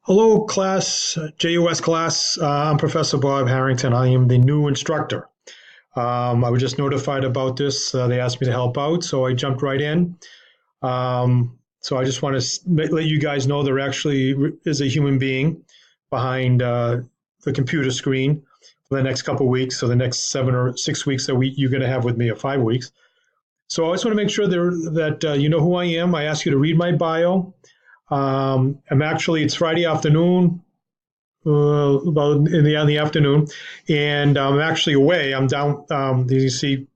Hello, class, JUS class. I'm Professor Bob Harrington. I am the new instructor. I was just notified about this. They asked me to help out, so I jumped right in. So I just want to let you guys know there actually is a human being behind the computer screen for the next couple of weeks. So the next 7 or 6 weeks that you're going to have with me, or 5 weeks. So I just want to make sure that you know who I am. I ask you to read my bio. It's Friday afternoon, about in the afternoon, and I'm actually away. I'm down. As you see,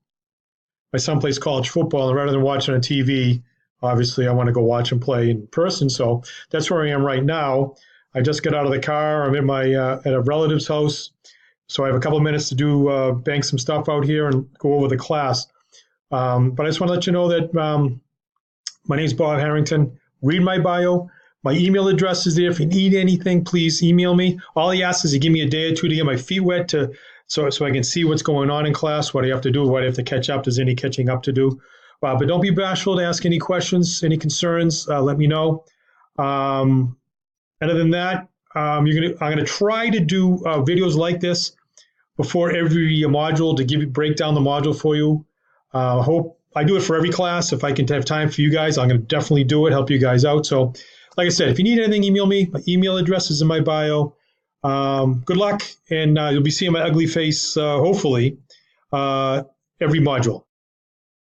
my son plays college football, and rather than watching on TV, obviously I want to go watch him play in person. So that's where I am right now. I just got out of the car. I'm in my at a relative's house, so I have a couple of minutes to do bank some stuff out here and go over the class. But I just want to let you know that my name is Bob Harrington. Read my bio. My email address is there. If you need anything, please email me. All he asks is to give me a day or two to get my feet wet so I can see what's going on in class, what I have to do, what I have to catch up. There's any catching up to do. But don't be bashful to ask any questions, any concerns. Let me know. Other than that, I'm going to try to do videos like this before every module to break down the module for you. Hope I do it for every class. If I can have time for you guys, I'm going to definitely do it, help you guys out. So, like I said, if you need anything, email me. My email address is in my bio. Good luck, and you'll be seeing my ugly face, hopefully, every module.